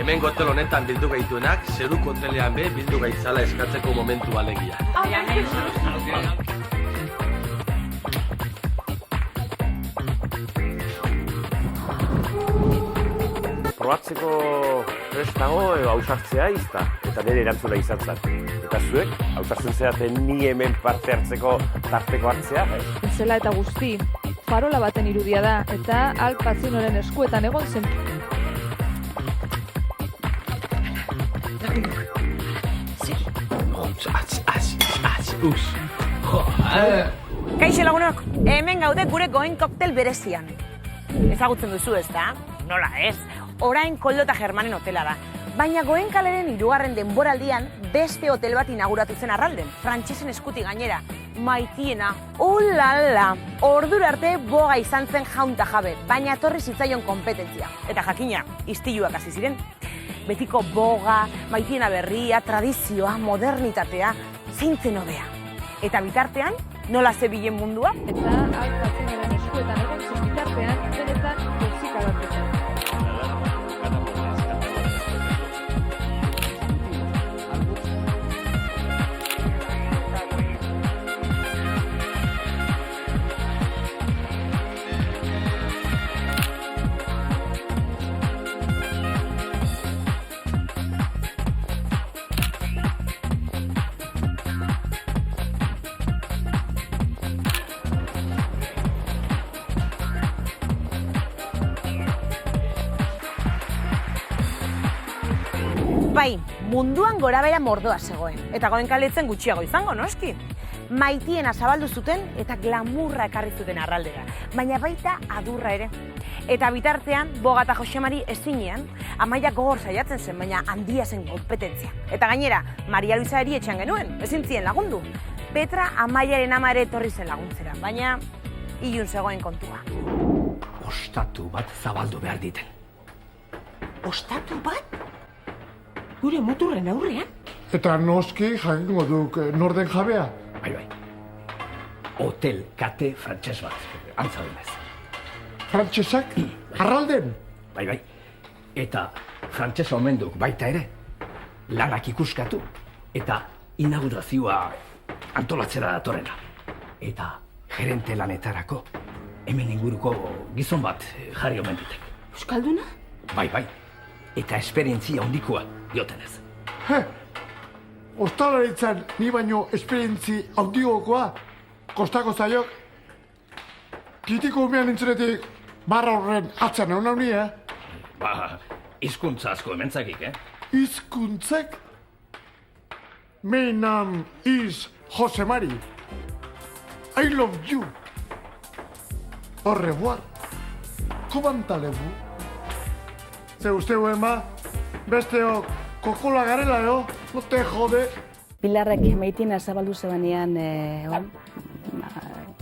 Hemen hotel honetan bildu gaituenak, zeruko hotelean be bildu gaitzala eskatzeko momentu alegia. Probatzeko prest dago edo ausartzea izta, eta nire erantzuna izan zen. Eta zuek, ausartzen zeraten ni hemen parte hartzeko tarteko hartzea, Zela eta guzti, farola baten irudia da, eta Al Pacinoren eskuetan egon zen. Kaixo lagunok, hemen gaude gure goen koktel berezian. Ezagutzen duzu ez da? Nola ez? Orain Koldo eta Germanen hotela da. Baina Goenkaleren 3. denboraldian beste hotel bat inauguratu zen Arralden, frantsesen eskutik gainera. Maitiena, ulala! Ordura arte boga izan zen jaun ta jabe, baina etorri zitzaion konpetentzia. Eta jakina, istiluak hasi ziren. Betiko boga, Maitiena berria, tradizioa, modernitatea, zeintzen hobea. Eta bitartean, nola zebilen mundua? Eta Al Pacinoren eskuetan egon zen bitartean, benetan musika bat. Bai, munduan gorabehera mordoa zegoen, eta Goenkaletzen gutxiago izango, noski. Maitiena zabaldu zuten eta glamurra ekarri zuten Arraldera, baina baita adurra ere. Eta bitartean, Boga eta Josemari ezinean, Amaia gogor saiatzen zen, baina handia zen konpetentzia. Eta gainera, Maria Luisa eri etxean genuen, ezin zien lagundu. Petra Amaiaren ama ere etorri zen laguntzera, baina ilun zegoen kontua. Ostatu bat zabaldu behar diten. Ostatu bat? Gure muturren aurrean? Eta noski jakingo duk norden jabea. Bai. Hotel kate frantses bat, antza denez. Frantsesak? Arralden? Bai. Eta frantses omen duk baita ere. Lanak ikuskatu. Eta inaugurazioa antolatzera datorrena. Eta gerente lanetarako hemen inguruko gizon bat jarri omen dute. Euskalduna? Bai. Eta esperientzia handikoa diotenez. Ostalaritzan ni baino esperientzi handigokoa kostako zaiok. Kitiko umean nintzunetik barra horren atzan egon nauni, Hizkuntza asko hementzakik, Hizkuntzek? My name is Josemari. I love you. Au revoir. Comment allez-vous? Ze usteu, Emma, besteok kokola garela, no te jode. Pilarrek Maitiena zabaldu zebanean,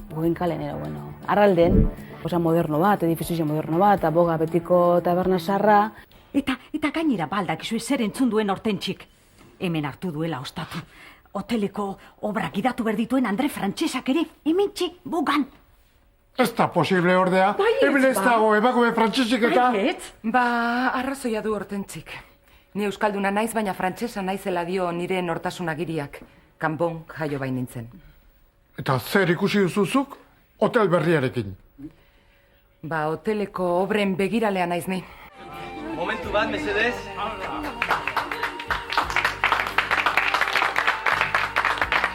Goenkalen Arralden, moderno bat, edifizio moderno bat, Boga betiko taberna sarra. Eta gainera baldak izue zer entzun duen Hortentxik. Hemen hartu duela ostatu. Hoteleko obrak idatu berdituen Andre Frantsesak ere, hementxe, Bogan. Ez da posible ordea, hemen ez dago emakume frantsesik eta... Arrazoia du Hortentxik. Ni euskalduna naiz, baina frantsesa naizela dio nire nortasunagiriak. Kanpon jaio bain nintzen. Eta zer ikusi duzuzuk hotel berriarekin? Hoteleko obren begiralea naiz ni. Momentu bat, mesedez.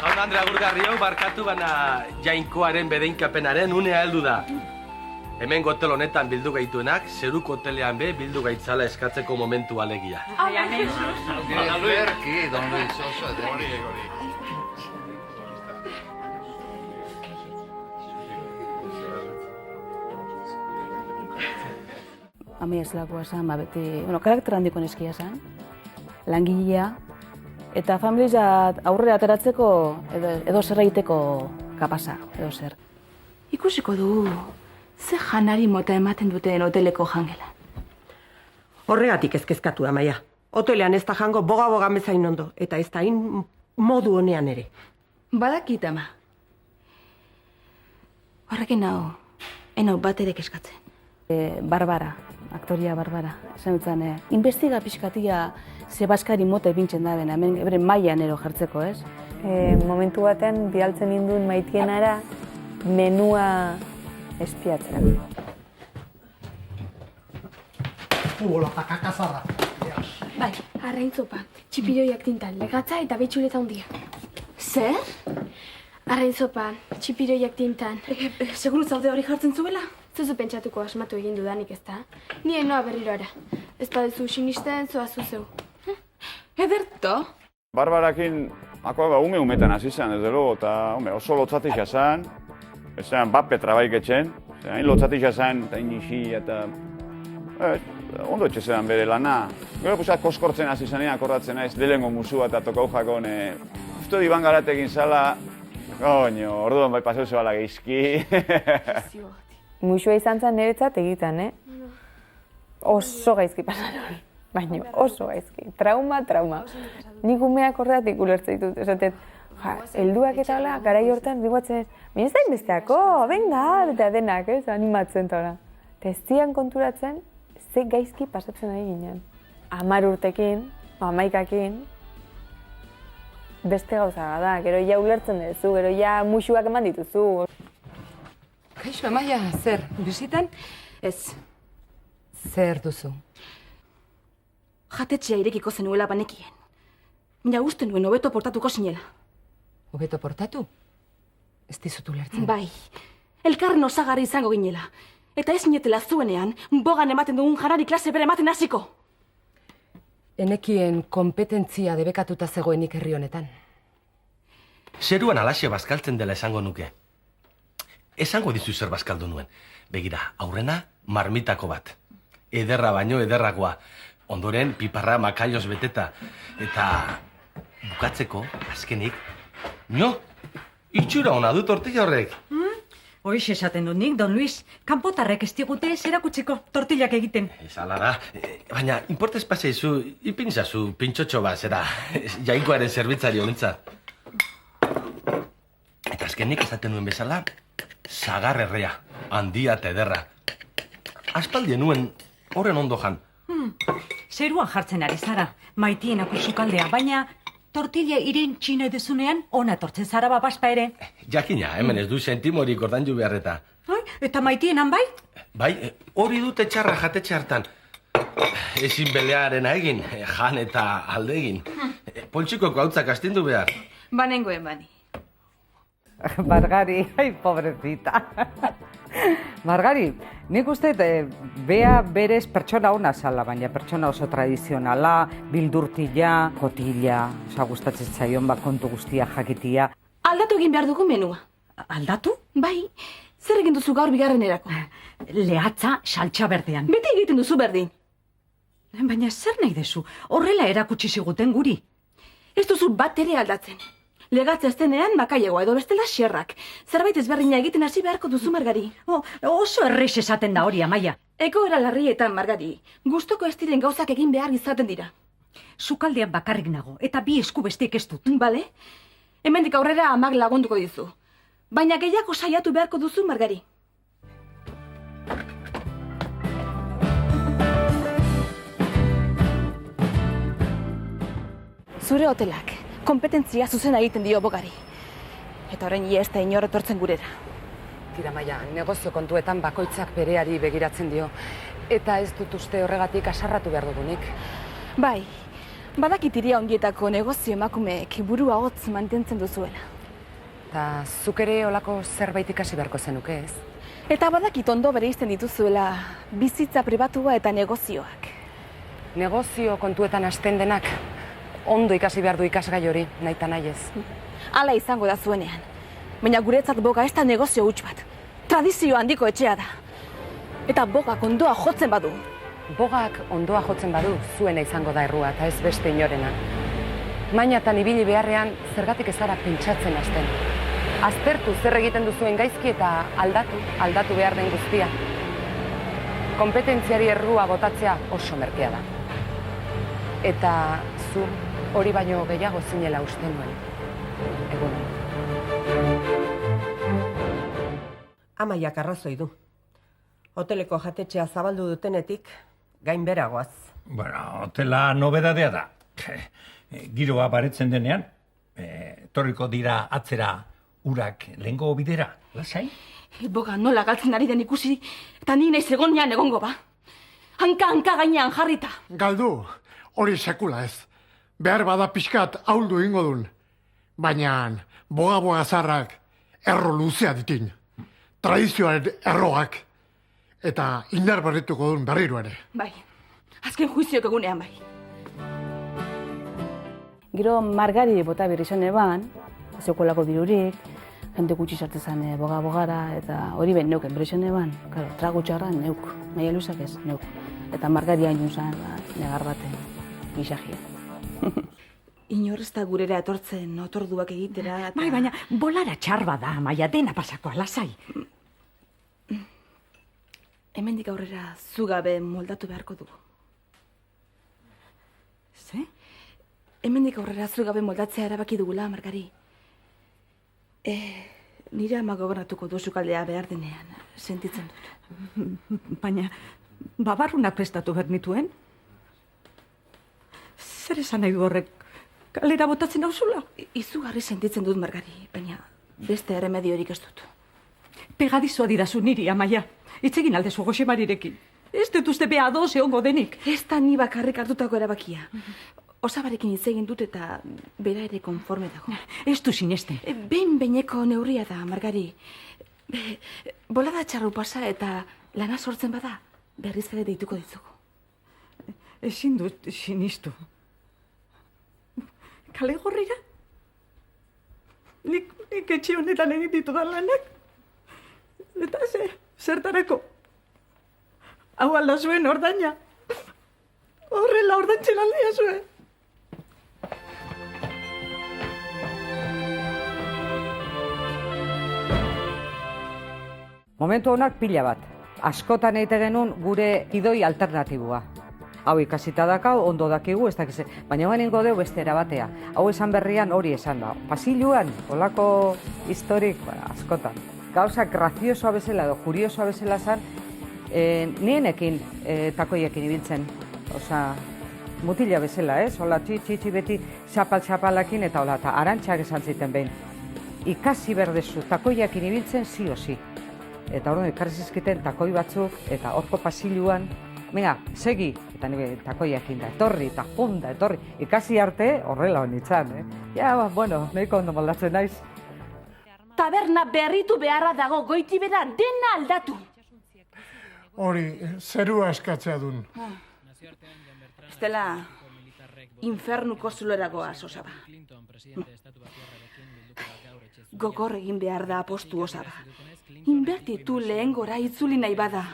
Jaun Andre agurgarri hau barkatu baina jainkoaren bedeinkapenaren unea heldu da. Hemen hotel honetan bildu gaituenak, zeruko hotelean be bildu gaitzala eskatzeko momentu alegia. Amaia zelakoa zen, beti, karakter handiko neskia zen, langilea, eta familia aurrera ateratzeko edo zer egiteko kapasa, edo zer. Ikusiko du, ze janari mota ematen duten hoteleko jangela. Horregatik ezkezkatu, Amaia. Hotelean ez da jango boga mezain ondo, eta ez da hain modu honean ere. Badakit, ama. Horrekin enau bat ere keskatzen. Barbara, aktoria Barbara. Esan dutzen, investiga pixkatia Sebaskari mote pintzen da bena, hemen bere mailan ero jartzeko, ez? Momentu baten bidaltzen ninduen Maitienara menua espiatzen. Hola, kakazarra. Bai, arraintzopa, txipiroiak tintan, legatza eta betxuleta hundia. Zer? Arraintzopa, txipiroiak tintan. Seguru zaude hori jartzen zuela? Zuzu pentsatuko asmatu egin dudanik ez da. Nien noa berriro ara. Ez badezu sinisten, zoazu zeu. Ederto? Barbarakin, umetan hasi zen, ez dugu, eta oso lotzatik jazan. Ezean, bat petra baik etxen. Hain lotzatik jazan, eta inixi, eta... Ondo etxezean bere lana. Gero pusat koskortzen hasi zanean, akordatzen naiz, lehengo musua eta tokau jakon. Uste di Iban Garatekin zala, koño, orduan bai paseu zebala geizki. Musua izan zen niretzat egiten, Oso gaizki pasan. Baina oso gaizki. Trauma. Nik umeak horretik ulertzen ditut. Esatet, helduak eta hola, garai hortan, biguatzen, baina ez da inbesteako, venga, eta denak, animatzen tola. Eta ez zian konturatzen, ze gaizki pasatzen ari ginen. 10 urtekin, 11ekin, beste gauza da, gero ja ulertzen duzu, gero ja musuak eman dituzu. Kaixo, Amaia, zer, bisitan? Ez. Zer duzu? Jatetxea irekiko zenuela banekien. Baina uste nuen hobeto portatuko zinela. Hobeto portatu? Ez dizutu lertzen. Bai, elkarren osagarri izango ginela. Eta ez inetela zuenean, bogan ematen dugun janari klase bere ematen hasiko. Enekien kompetentzia debekatuta zegoenik herri honetan. Zeruan alaxe bazkaltzen dela esango nuke. Esango dizu zer bazkaldu nuen. Begira, aurrena marmitako bat. Ederra baino ederragoa. Ondoren piparra makaios beteta. Eta bukatzeko, azkenik, itxura ona du tortilla horrek. Hoiz esaten dut nik, Don Luis, kanpotarrek ez digute zerakutziko tortillak egiten. Ez ala da, baina importez paseizu, ipintzazu pintxotxo bat, zera, jainkoaren zerbitzari honetzat. Eta azkenik esaten duen bezala, sagar errea, handia eta ederra. Aspaldien nuen horren ondo jan. Zeruan jartzen ari zara, Maitienako sukaldea, baina tortilla iren txino eduzunean, ona etortzen zara babaspa ere. Jakina, hemen ez du sentimorik ordaindu beharreta. Eta Maitienan bai? Bai, hori dute txarra jatetxe hartan. Ezin belearena egin, jan eta alde egin. Poltsikoko hautzak astindu behar. Banengoen bani. Margari, ai, pobrecita. Margari, nik uste bea berez pertsona ona zala, baina pertsona oso tradizionala, bildurtila, kotila, gustatzen zaion kontu guztia jakitia. Aldatu egin behar dugu menua. Aldatu? Bai, zer egin duzu gaur bigarrenerako? Lehatza saltxa berdean. Beti egiten duzu berdin. Baina zer nahi dezu? Horrela erakutsi ziguten guri. Ez duzu bat ere aldatzen. Legatza ez denean makailegoa edo bestela xerrak. Zerbait ezberdina egiten hasi beharko duzu, Margari. Oso errez esaten da hori, Amaia. Egoera larrietan, Margari. Gustoko ez diren gauzak egin behar izaten dira. Sukaldean bakarrik nago, eta bi esku besteik ez dut. Bale? Hemendik aurrera amak lagunduko dizu. Baina gehiago saiatu beharko duzu, Margari. Zure hotelak kompetentzia zuzena egiten dio bogari. Eta orain ez da inor etortzen gurera. Tira, Maia, negozio kontuetan bakoitzak bereari begiratzen dio. Eta ez dut uste horregatik asarratu behar dugunik. Bai, badakit iria ondietako negozio emakumeek burua hotz mantentzen duzuela. Eta zuk ere olako zerbait ikasi beharko zenuke, ez? Eta badakit ondo bereizten dituzuela bizitza pribatua eta negozioak. Negozio kontuetan hasten denak, ondo ikasi behar du ikasgai hori, nahi eta nahi ez. Hala izango da zuenean. Baina guretzat boga ez da negozio huts bat. Tradizio handiko etxea da. Eta bogak ondoa jotzen badu. Bogak ondoa jotzen badu, zuena izango da errua, eta ez beste inorena. Mainatan ibili beharrean, zergatik ez gara pentsatzen hasten. Aztertu zer egiten duzuen gaizki eta aldatu behar den guztia. Kompetentziari errua botatzea oso merkea da. Eta zu hori baino gehiago zinela uste nuen. Egun. Amaiak arrazoi du. Hoteleko jatetxea zabaldu dutenetik, gainberagoaz. Bueno, hotela nobedadea da. Giroa baretzen denean, torriko dira atzera urak lehengo bidera, lasai? Boga nola galtzen ari den ikusi, eta ni naiz egonean egongo ba. Hanka gainean jarrita. Galdu, hori sekula ez. Behar bada pixkat ahuldu ingo dun. Baina boga zarrak erro luzea ditin. Tradizioaren erroak. Eta indar berrituko duen berriro ere. Bai, azken juiziok egunean bai. Gero margari bota berri izan eban, zeukolako dirurik, jende gutxi sartzen boga-bogara, eta hori ben neuken berri izan eban, trago txarra neuk, maia luzak ez, neuk. Eta margari hain zan, negar baten, gizagia. Inorrez da gurera etortzen, otorduak egitera, eta... Bai, baina bolara txar bada, maia dena pasakoa, lasai. Hemendik aurrera zugabe moldatu beharko dugu. Ze? Hemendik aurrera zugabe moldatzea erabaki dugula, Margari. Nire ama gobernatuko du sukaldea behar denean, sentitzen dut. Baina, babarrunak prestatu behar nituen? Zer esan nahi du horrek? Kalera botatzen hauzula? Izugarri sentitzen dut, Margari, baina beste erremediorik ez dut. Pegadizoa didazu niri, Amaia. Itzegin aldezu Josemarirekin. Ez dut uste beha doz egongo denik. Ez da ni bakarrik hartutako erabakia. Osabarekin hitz egin dut eta bera ere konforme dago. Ez du sinesten. Behin-behineko neurria da, Margari. Bolada txarru pasa eta lana sortzen bada, berriz ere deituko ditugu. Ezin dut sinistu. Kale gorrira? Nik etxe honetan egin ditudan lanak. Eta zertarako? Hau alda zuen ordaina. Horrela ordaintzen aldia zuen. Momentu honak pila bat. Askotan egite genuen gure idoi alternatibua. Hau ikasita dakau, ondo dakigu, ez dakize. Baina ganingo deu beste erabatea. Hau esan berrian hori esan da. Pasiluan, olako historik, askotan. Gauza graziosoa bezala edo kuriosoa bezala zan, nienekin takoiekin ibiltzen. Osa, mutila bezala, ez? Hola, txi beti xapal-xapalakin eta hola, eta arantxak esan ziten behin. Ikasi berdezu takoiekin ibiltzen, zi. Eta hori ekarri zizkiten takoi batzuk, eta horko pasiluan, venga, segi, eta nire takoiekin da, etorri, eta junda, etorri. Ikasi arte horrela honitzan, Ja, bueno, nahiko ondo moldatzen naiz. Taberna berritu beharra dago, goiti bera dena aldatu. Hori, zerua eskatzea dun. Estela, infernuko zuleragoa, Osaba. Gogor egin behar da apostu, Osaba. Inbertitu lehen gora itzuli nahi bada.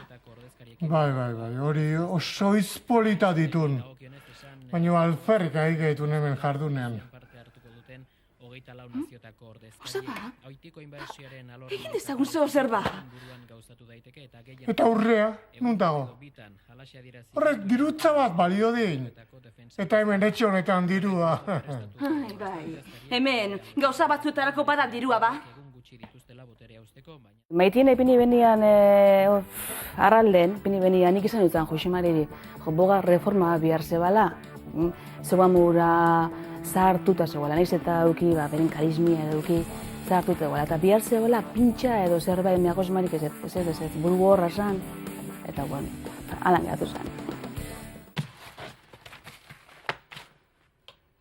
Bai, hori oso izpolita ditun. Baina alferrik aigeitu hemen jardunean. Osaba, egin dezagun zer ba. Eta aurrea, nun dago? Horrek dirutza bat balio din. Eta hemen etxe honetan dirua. Bai, hemen gauza batzuetarako bada dirua ba. Maitien ipini benian arralden, ipini benian nik izan dutan Josemariri. Boga reforma behar zebala, zebamura zahartuta zegoela, nahiz eta eduki, beren karismia eduki zahartuta zegoela. Eta behar zebala pintxa edo zerbait meago Josemarik ez, buru horra zan. Eta bueno, alan gehatu zan.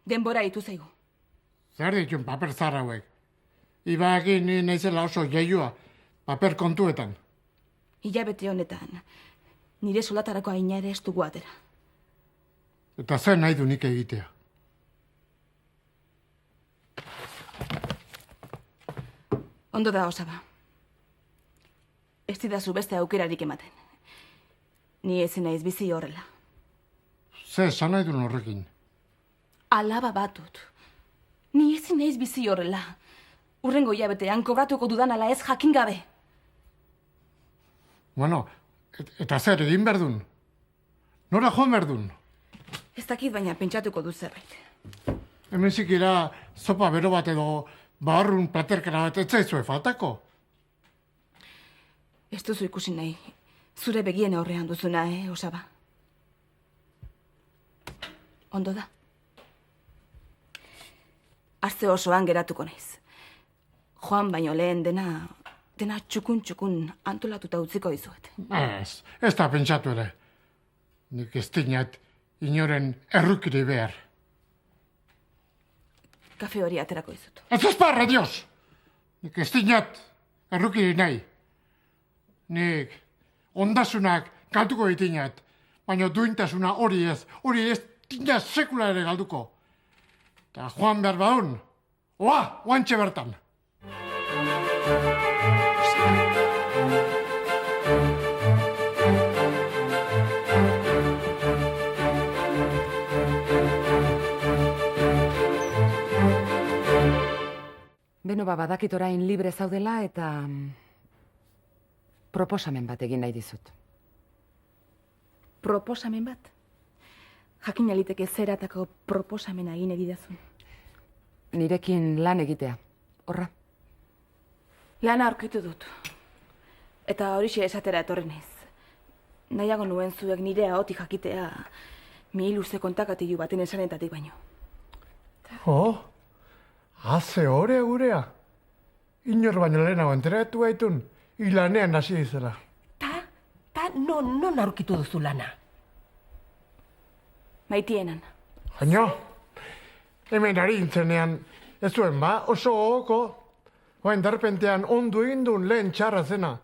Denbora ditu zaigu. Zer ditun paper zahar hauek? Ibaekin ni naizela oso jaioa, paper kontuetan. Hilabete honetan, nire solatarako aina ere ez dugu atera. Eta zer nahi du nik egitea? Ondo da, Osaba. Ez didazu beste aukerarik ematen. Ni ezin naiz bizi horrela. Zer, esan nahi duen horrekin? Alaba batut. Ni ezin naiz bizi horrela. Urrengo hilabetean kobratuko dudan ala ez jakin gabe. Bueno, eta zer, egin berdun? Nora joan berdun? Ez dakit baina pentsatuko du zerbait. Hemen zikira zopa bero bat edo baharrun platerkara bat ez zaizue faltako? Ez duzu ikusi nahi. Zure begien aurrean duzuna, Osaba? Ondo da. Aste osoan geratuko naiz. Joan baino lehen dena txukun antolatuta utziko dizuet. Ez da pentsatu ere. Nik ez dinat inoren errukiri behar. Kafe hori aterako dizut. Ez esparra, Dios! Nik ez dinat errukiri nahi. Nik ondasunak galduko ditinat, baina duintasuna hori ez dinat sekula ere galduko. Eta joan behar badun, oantxe bertan. Beno, badakit orain libre zaudela eta proposamen bat egin nahi dizut. Proposamen bat? Jakin aliteke zeratako proposamena egin edidazun. Nirekin lan egitea, horra. Lana aurkitu dut. Eta horixe esatera etorri naiz. Nahiago nuen zuek nire ahotik jakitea mihiluze kontakatilu baten esanetatik baino. Haze hore gurea. Inor baino lehenago enteratu gaitun, hilanean hasi izela. Ta non aurkitu duzu lana? Maitienan. Baina, hemen ari intzenean, ez zuen ba, oso gogoko. Oain darpentean ondu egin duen lehen txarra zena.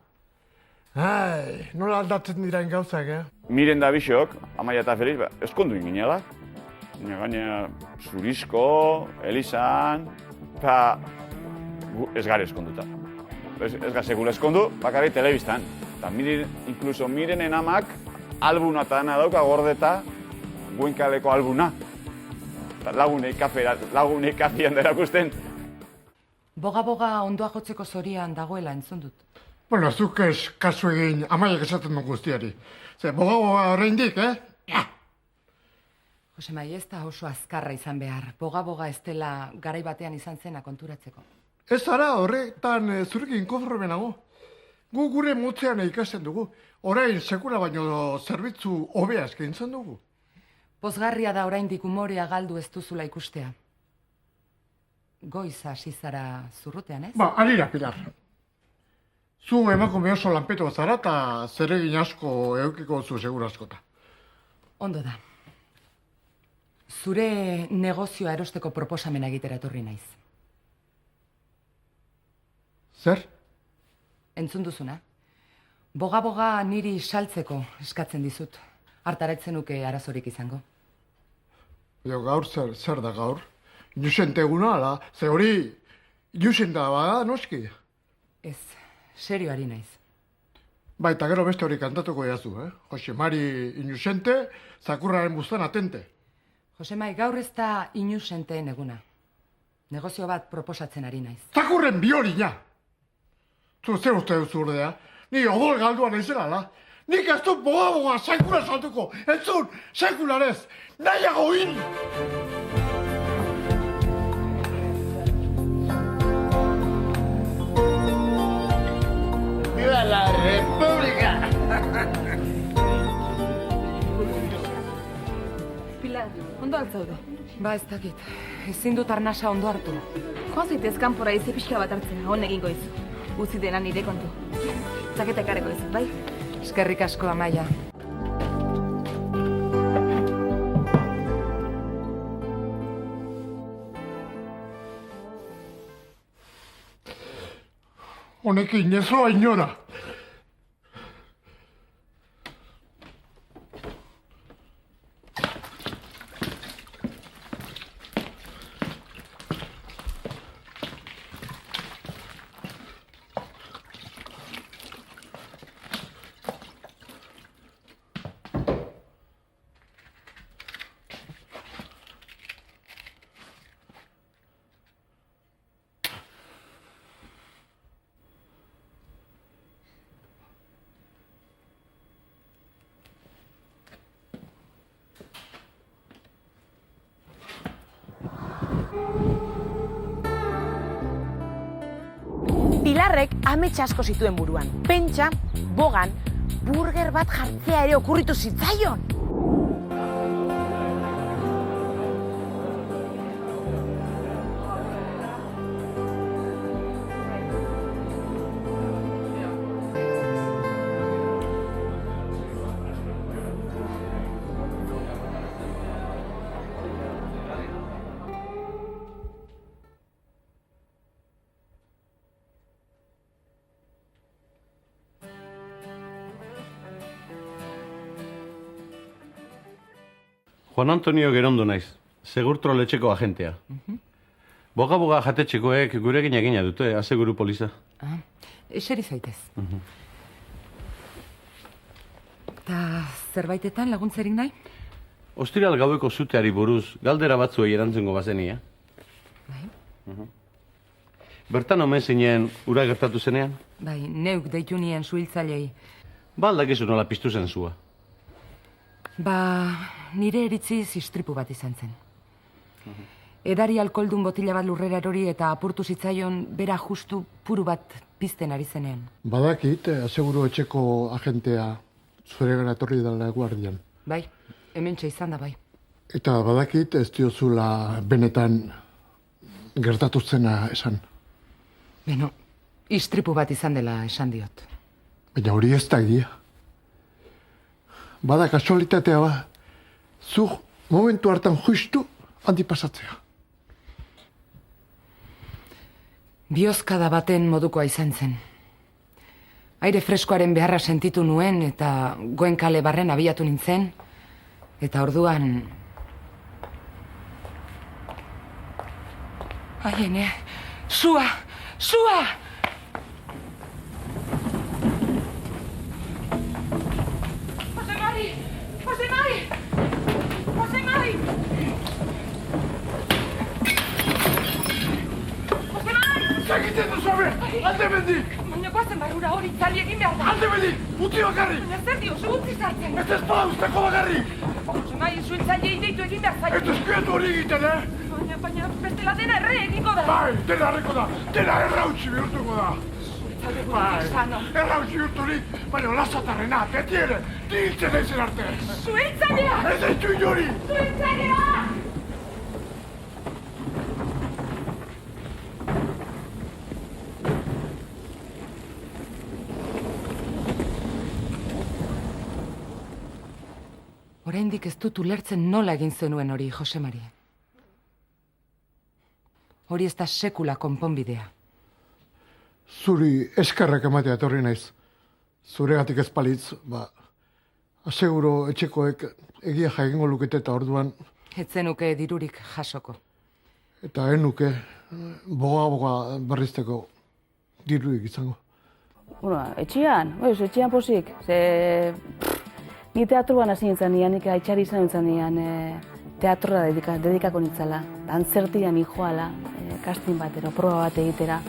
Nola aldatzen dirain gauzak, Miren da bisok, Amaia eta Feliz, eskondu inginela. Gaina Zurizko, Elizan, eta ez gara eskonduta. Ez gara segula eskondu, bakarri telebistan. Eta inkluso Mirenen amak albuna eta dana dauka gordeta Goenkaleko albuna. Lagunei kafian derakusten. Boga ondoa jotzeko zorian dagoela entzun dut. Bueno, zuk ez kasu egin Amaiak esaten dut guztiari. Ze boga oraindik, Josemai, ez da oso azkarra izan behar. Boga ez dela garai batean izan zena konturatzeko. Ez zara horretan zurekin konforme nago. Gu gure motzean ikasten dugu. Orain sekula baino zerbitzu hobea eskaintzen dugu. Pozgarria da oraindik umorea galdu ez duzula ikustea. Goiz hasi zara zurrutean, ez? Alira, Pilar. Zu emakume oso lanpeto zara eta zeregin asko eukiko zu segura askota. Ondo da. Zure negozioa erosteko proposamena egitera etorri naiz. Zer? Entzun duzuna? Boga niri saltzeko eskatzen dizut. Hartaratzen nuke arazorik izango. Gaur zer da gaur? Inusente eguna, ala? Ze hori inusenta bada, noski? Ez, serioari naiz. Eta gero beste hori kantatuko jazu, Josemari inusente, zakurraren buztan atente. Josemai, gaur ez da inusenteen eguna. Negozio bat proposatzen ari naiz. Zakurren biolina! Zu zer uste duzu urdea? Ni odol galdua naizela, ala? Nik ez dut boga sekula saltuko! Entzun, sekularez! Nahiago hil! ¡Viva la República! Pilar, ondo altzaude? Ba, ez dakit. Ezin dut arnasa ondo hartu. Joan zaitez kanpora izi pixka bat hartzen, hon egingo izu. Utzi dena nire kontu. Zaketa ekarreko izut, bai? Eskerrik asko, Amaia. Honekin ez loa inora. Pilarrek amets asko zituen buruan. Pentsa, bogan, burger bat jartzea ere okurritu zitzaion. Juan Antonio Gerondo naiz, segurtro letxeko agentea. Boga jatetxekoek gurekin egina dute, aseguru poliza. Eseri zaitez. Eta zerbaitetan laguntzerik nahi? Ostiral gaueko zuteari buruz, galdera batzuei erantzungo bazenia. Bai. Bertan omen zinen ura gertatu zenean? Bai, neuk deitu nien suhiltzailei. Ba aldakizu nola piztu zen zua. Ba, nire eritziz istripu bat izan zen. Edari alkoldun botila bat lurrera erori eta apurtu zitzaion bera justu puru bat pizten ari zenean. Badakit, aseguru etxeko agentea zure gara etorri dela guardian. Bai, hementxe izan da bai. Eta badakit ez diozula benetan gertatu zena esan. Beno, istripu bat izan dela esan diot. Baina hori ez da egia. Bada kasualitatea ba, zu momentu hartan justu handi pasatzea. Biozkada baten modukoa izan zen. Aire freskoaren beharra sentitu nuen eta Goenkale barren abiatu nintzen. Eta orduan... Aiene, sua! Sua! Jose Mari! Jose Mari! Jose Mari! Jose Mari! Zagiten duzu abe! Alde bendik! Baina guazen barrura hori itzali egin behar da. Alde bendik! Utzi bakarri! Baina zer diozu utzi zartzen. Ez ezpada usteko bakarri! Jose Mari, zuhiltzaileei deitu egin behar zaio. Ez eskuetu hori egiten, Baina bestela dena erre egingo da. Bai, dena erreko da! Dena errautsi bihurtuko da! Bai, errautsi bihurturik, baina lasatarrena, beti ere, diltzen eizen arte! Zuhiltzailea! Ez deitu inori! Zuhiltzailea! Oraindik ez dut ulertzen nola egin zenuen hori, Jose Mari. Hori ez da sekula konponbidea. Zuri eskerrak ematea etorri naiz. Zuregatik ez palitz, ba, aseguro etxekoek egia jagingo lukete eta orduan... Ez zenuke dirurik jasoko. Eta enuke boga berrizteko dirurik izango. Bueno, etxean posik. Ni teatruan hasi nintzen nian, nik aitxari izan nintzen nian teatrora dedikako nintzala. Antzertian joala, casting batero, proba bat egitera.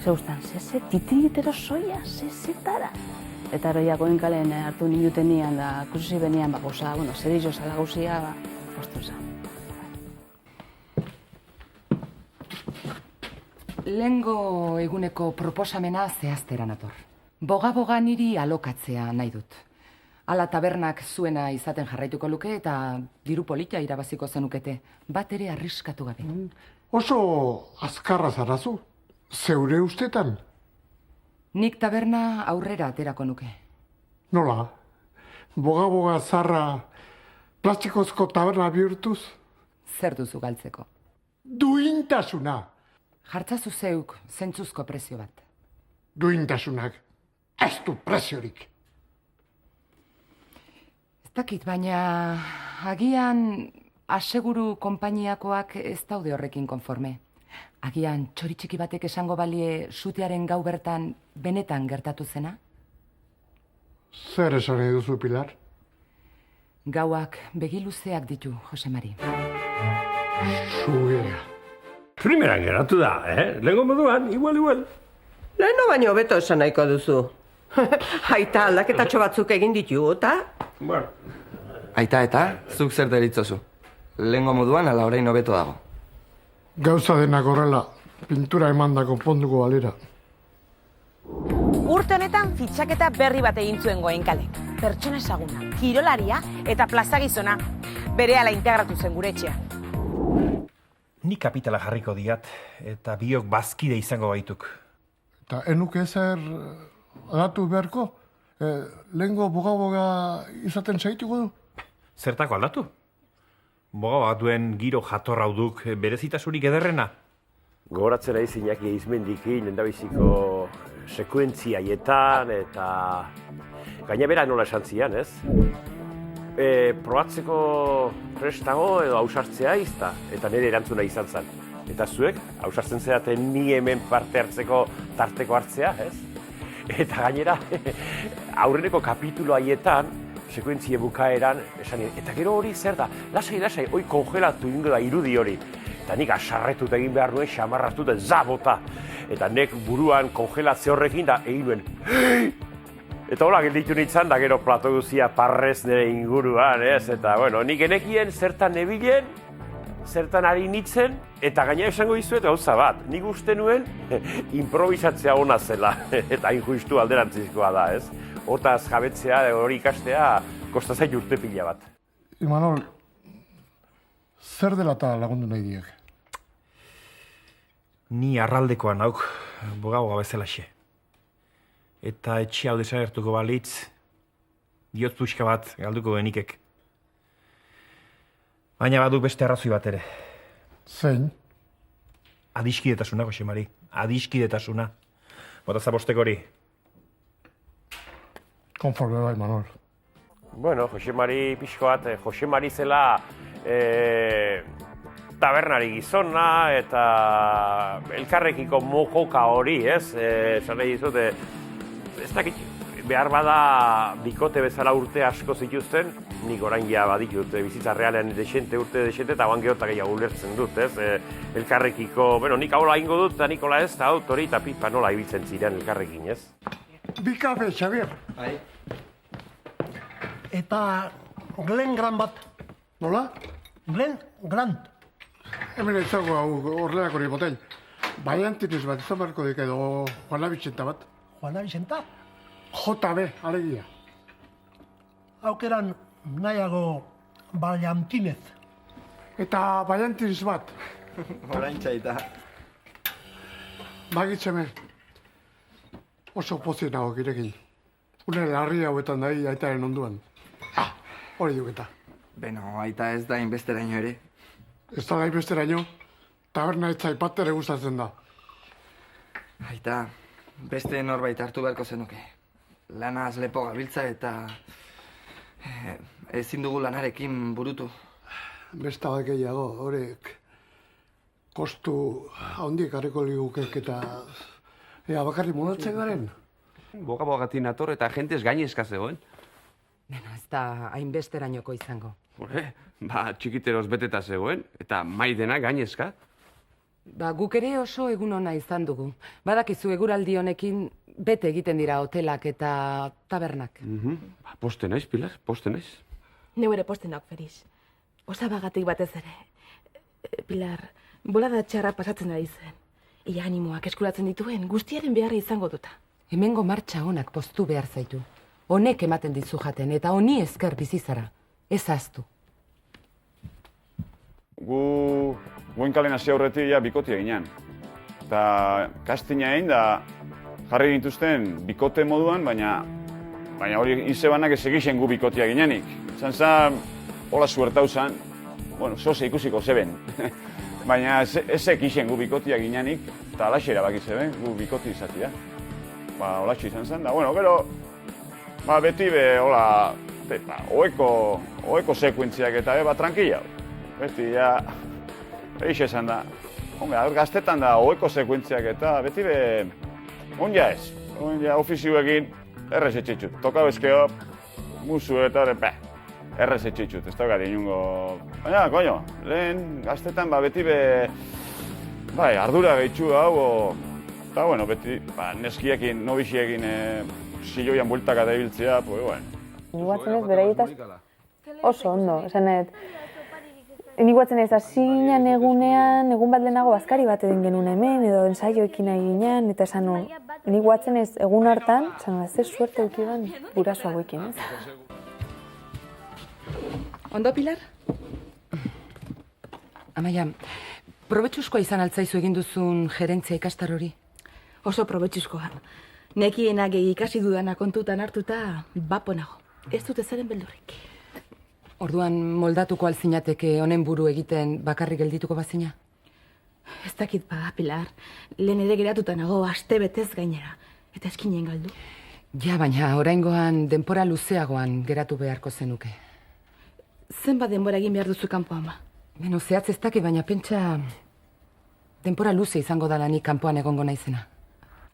Zeustan, ze titiritero soia, zetara. Eta eroia Goenkalen hartu ninduten nian, da kursusi benian, goza, zer izo zala gauzia, postu zan. Lehengo eguneko proposamena zehaztera nator. Boga niri alokatzea nahi dut. Ala tabernak zuena izaten jarraituko luke eta diru polita irabaziko zenukete. Bat ere arriskatu gabe. Oso azkarra zarazu, zeure ustetan? Nik taberna aurrera aterako nuke. Nola? Boga zarra plastikozko taberna bihurtuz? Zer duzu galtzeko? Duintasuna! Jartzazu zeuk zentzuzko prezio bat. Duintasunak, ez du preziorik. Ez dakit, baina agian aseguru konpainiakoak ez daude horrekin konforme. Agian txoritxiki batek esango balie sutearen gau bertan benetan gertatu zena? Zer esan nahi duzu, Pilar? Gauak begiluzeak ditu, Jose Mari. Zuea. Primeran geratu da, Lehengo moduan, igual. Leheno baino hobeto esan nahiko duzu. Aita aldaketatxo batzuk egin ditu, eta? Bueno. Aita eta, zuk zer deritzozu. Lehengo moduan ala orain hobeto dago. Gauza denak horrela, pintura emandako ponduko balera. Urte honetan fitxaketa berri bat egin zuen Goenkalek. Pertsona ezaguna, kirolaria eta plazagizona. Berehala integratu zen gure etxean. Ni kapitala jarriko diat, eta biok bazkide izango baituk. Eta enuke zer aldatu beharko? Lehengo boga izaten zaituko du? Zertako aldatu? Boga bat duen giro jatorrauduk berezitasurik ederrena? Gogoratzen ari Iñaki Eizmendikin lendabiziko sekuentziaietan eta gainabera nola esan zian, ez? probatzeko prest dago edo ausartzea izta, eta nire erantzuna izan zen. Eta zuek, ausartzen zeraten ni hemen parte hartzeko tarteko hartzea, ez? Eta gainera, aurreneko kapitulo haietan, sekuentzie bukaeran, esan eta gero hori zer da, lasai, hoi kongelatu ingo da irudi hori. Eta nik asarretut egin behar nuen, xamarratut zabota. Eta nek buruan kongelatze horrekin da egin nuen. Eta hola gelditu nintzen, da gero plato guzia parrez nire inguruan, ez? Eta, bueno, nik enekien zertan nebilen, zertan ari nintzen, eta gaina esango dizuet gauza bat. Nik uste nuen improvisatzea ona zela, eta injustu alderantzizkoa da, ez? Hortaz jabetzea, hori ikastea, kosta zait urte pila bat. Imanol, zer dela eta lagundu nahi diek? Ni arraldekoan nauk, boga bezalaxe. Eta etxe hau desagertuko balitz, diot puxka bat galduko genikek. Baina baduk beste arrazoi bat ere. Zein? Adiskidetasuna, Jose Mari. Adiskidetasuna. Bota zabosteko hori. Konforme bai, Manol. Bueno, Jose Mari pixko bat, Jose Mari zela tabernari gizona eta elkarrekiko mokoka hori, ez? Esan nahi dizut, ez dakit, behar bada bikote bezala urte asko zituzten, nik orain ja baditut bizitza realean desente, eta oan gehotak gehiago ulertzen dut, ez? Elkarrekiko, bueno, nik hau ingo dut, eta Nikola ez, eta Tori eta Pipa nola ibiltzen ziren elkarrekin, ez? Bi kafe, Xabier. Bai. Eta Glen Grant bat. Nola? Glen Grant. Hemen ez dago horrenak hori botel. Baiantinez bat, izan barko dik edo Juana Vicenta bat. Juana Vicenta? JB, alegia. Aukeran nahiago Baiantinez. Eta Baiantinez bat. Oraintzaita. Magitzeme. Oso pozien nago girekin. Une larri hauetan nahi aitaren onduan. Hori duketa. Beno, aita ez da inbesteraino ere. Ez da inbesteraino, taberna ez zaipat ere gustatzen da. Aita, beste norbait hartu beharko zenuke. Lanaz lepo gabiltza eta ezin dugu lanarekin burutu. Besta bat gehiago, horrek kostu handik harriko ligukek eta ea bakarri monatzen garen. Boga-bogati nator eta jentez gainezka zegoen. Beno, ez da hainbesterainoko izango. Hore, txikiteroz beteta zegoen, eta maidena gainezka. Guk ere oso egun ona izan dugu. Badakizu eguraldi honekin bete egiten dira hotelak eta tabernak. Poste naiz, Pilar, poste naiz. Neu ere poste nauk, Feliz. Osabagatik batez ere. Pilar, bolada txarra pasatzen ari zen. Ia animoak eskuratzen dituen guztiaren beharra izango duta. Hemengo martxa honak poztu behar zaitu. Honek ematen dizu jaten, eta honi esker bizizara. Ez ahaztu. Gu goinkalen hasi aurretik ja bikotia ginen. Eta kastina egin da jarri gintuzten bikote moduan, baina hori izebanak ez egisen gu bikotia ginenik. Zan, hola suertau zan, bueno, zoze ikusiko zeben. Baina ez egisen gu bikotia ginenik, eta alaxe erabaki zeben, gu bikoti izatia. Holaxe izan zen, da, bueno, gero, beti hola, oeko sekuentziak eta tranquila. Beti, ja, eixe esan da. Gaztetan da oeko sekuentziak eta beti onja ez. Onja ofizioekin errez etxitxut. Toka bezkeo, musu eta errez etxitxut. Ez daukat inungo... Baina, koño, lehen gaztetan beti ardura gehitxu hau. Eta, bueno, beti neskiekin, nobixiekin siloian bueltaka da ibiltzea, pues, bueno. Niguatzen ez, beraietaz oso ondo, esanet. Niguatzen ez, hasi ginen egunean, egun bat lehenago bazkari bat egin genuen hemen, edo ensaioekin nahi ginen, eta esan nun, niguatzen ez, egun hartan, esan nun, ez suerte eukidan guraso hauekin, ez? Ondo, Pilar? Amaia, probetxuzkoa izan altzaizu egin duzun gerentzia ikastar hori? Oso probetxuzkoa. Nekienak ikasi dudana kontutan hartuta, bapo nago. Ez dute zeren beldurrik. Orduan moldatuko alzinateke honen buru egiten bakarrik geldituko bazina? Ez dakit Pilar. Lehen ere geratuta nago aste betez gainera. Eta eskinen galdu. Ja, baina oraingoan denpora luzeagoan geratu beharko zenuke. zenbat denbora egin behar duzu kanpoan ba? Beno, zehatz ez daki, baina pentsa denpora luze izango dala nik kanpoan egongo naizena.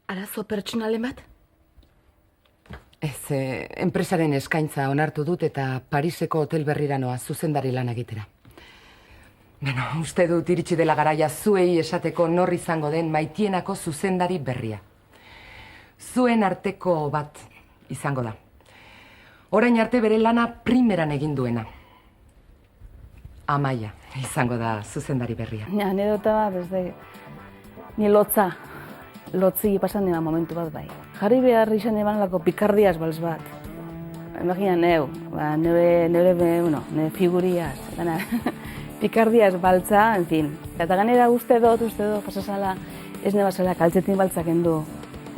Arazo pertsonalen bat? Ez, enpresaren eskaintza onartu dut eta Pariseko hotel berrira noa zuzendari lan egitera. Beno, uste dut iritsi dela garaia zuei esateko nor izango den Maitienako zuzendari berria. Zuen arteko bat izango da. Orain arte bere lana primeran egin duena. Amaia izango da zuzendari berria. Anedota bat, ez da, ni lotzi pasan dira momentu bat bai. Jarri behar izan eban lako pikardiaz balz bat. Imagina nire figuriaz, pikardiaz baltza, en fin. Eta ganera uste dut, pasazala, ez nebazala kaltzetin baltzak endu.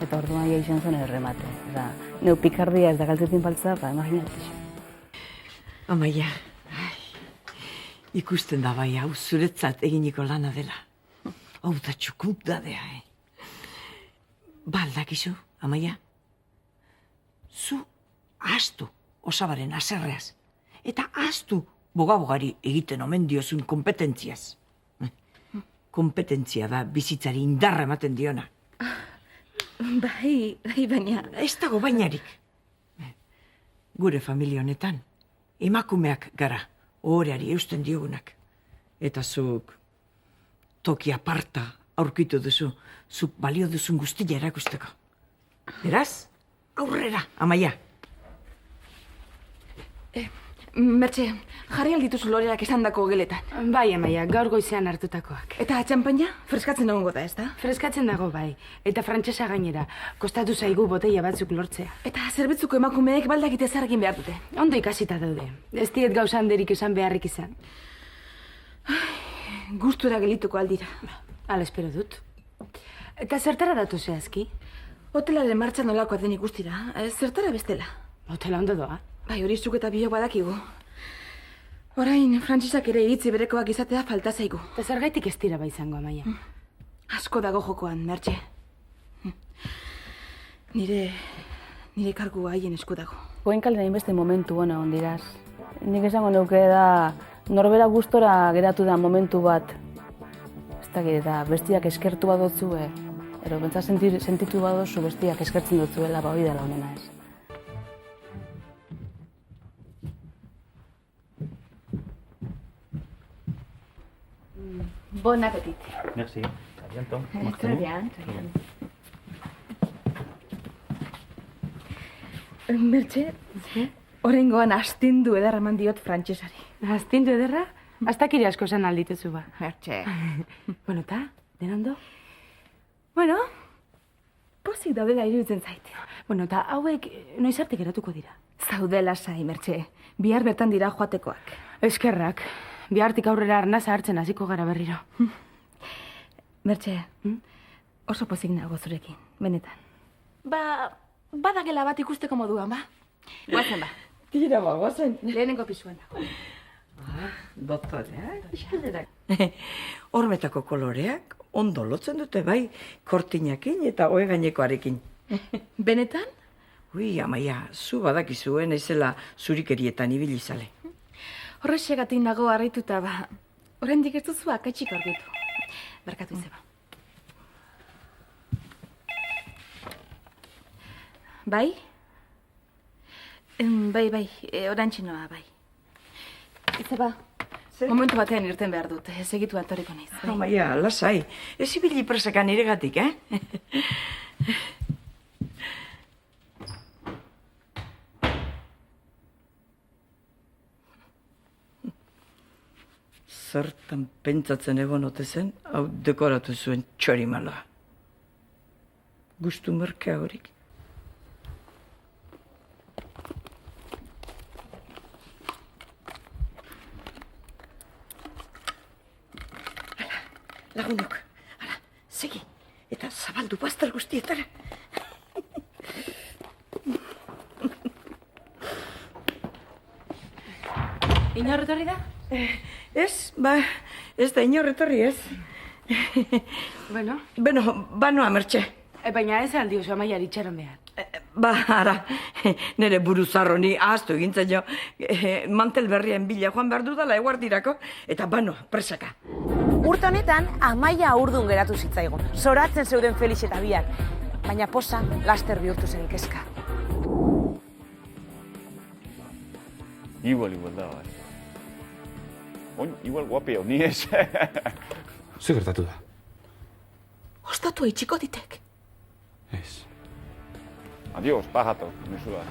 Eta orduan ja izan zen erremate. Eta neu pikardiaz da kaltzetin baltza, imaginatu. Amaia, ikusten da bai, hau zuretzat eginiko lana dela. Hau da txukunt dadea, Baldakizu, Amaia, zu ahaztu osabaren aserreaz. Eta ahaztu bogabogari egiten omen diozun kompetentziaz. Kompetentzia da bizitzari indarra ematen diona. Bai, baina... Ez dago bainarik. Gure familia honetan, emakumeak gara, ohoreari eusten diogunak. Eta zuk toki aparta aurkitu duzu, zuk balio duzun guztia erakusteko. Beraz, aurrera, Amaia. Mertxe, jarri aldituzu loreak esan dako geletan. Bai, Amaia, gaur goizean hartutakoak. Eta txampaina? Freskatzen dagoengo da, ez da? Freskatzen dago, bai. Eta frantsesa gainera, kostatu zaigu boteia batzuk lortzea. Eta zerbitzuko emakumeek baldakite zarrekin behar dute. Ondo ikasita daude. Ez diet gauza handerik esan beharrik izan. Gustura gelituko aldira. Hala espero dut. Eta zertara datu zehazki? Hotelaren martxan nolakoa den ikustira. Zertara bestela. Hotela ondo doa. Bai, hori zuk eta biok badakigu. Orain, frantzisak ere iritzi berekoak izatea falta zaigu. Eta zergaitik ez dira izango, Amaia. Asko dago jokoan, Mertxe. Nire kargua haien esku dago. Goenkalen hainbeste momentu ona ondiraz. Nik esango neuke da norbera gustora geratu da momentu bat. Ez dakit, eta bestiak eskertu badotzu, ero bentsa sentitu badozu bestiak eskertzen dutzuela, hori dela honena ez. Bon appetit. Merci. À bientôt. Très bien, très bien. Mertxe, oraingoan astindu ederra eman diot frantsesari. Astindu ederra? Astakiri asko esan aldituzu ba. Mertxe. Bueno, eta, denondo? Bueno, pozik daudela iruditzen zait. Bueno, eta hauek noiz arte geratuko dira? Zaudela sai, Mertxe. Bihar bertan dira joatekoak. Eskerrak. Bihartik aurrera arnaza hartzen hasiko gara berriro. Mertxe, oso pozik nago zurekin, benetan. Badagela bat ikusteko moduan, ba? Guazen, ba. Tira, ba, guazen. Lehenengo pisuan dago. Dotoreak. Hormetako koloreak ondo lotzen dute, bai, kortinakin eta ohe gainekoarekin. Benetan? Ui, Amaia, zu badakizuen naizela zurikerietan ibili zale. Horrexegatik nago harrituta, ba. Oraindik ez duzu akaitsik aurkitu. Barkatu izeba. Bai? Bai, orantxinoa, bai. Izeba, momentu batean irten behar dut, segitu atoriko naiz. Amaia, lasai, ez ibili presakan niregatik, Zertan pentsatzen egon ote zen, hau dekoratu zuen txorimala. Gustu merkea horik. Lagunok, segi, eta zabaldu bazter guztietara. Inor etorri da? Ez, ez da inor etorri ez. Bueno, banoa, Mertxe. Baina ez aldi oso Amaiari itxaron behar. Ba, ara, nire buruzarro ni ahaztu egintzen jo. Mantel berrien bila joan behar dudala eguardirako, eta bano, presaka. Urte honetan, Amaia urdun geratu zitzaigun. Zoratzen zeuden Felix eta biak. Baina posa, laster bihurtu zen kezka. Igual da, bai. Oin, igual guapio, ni ez. Zer gertatu da? Ostatu eitxiko ditek. Ez. Adiós, pájato, mesua.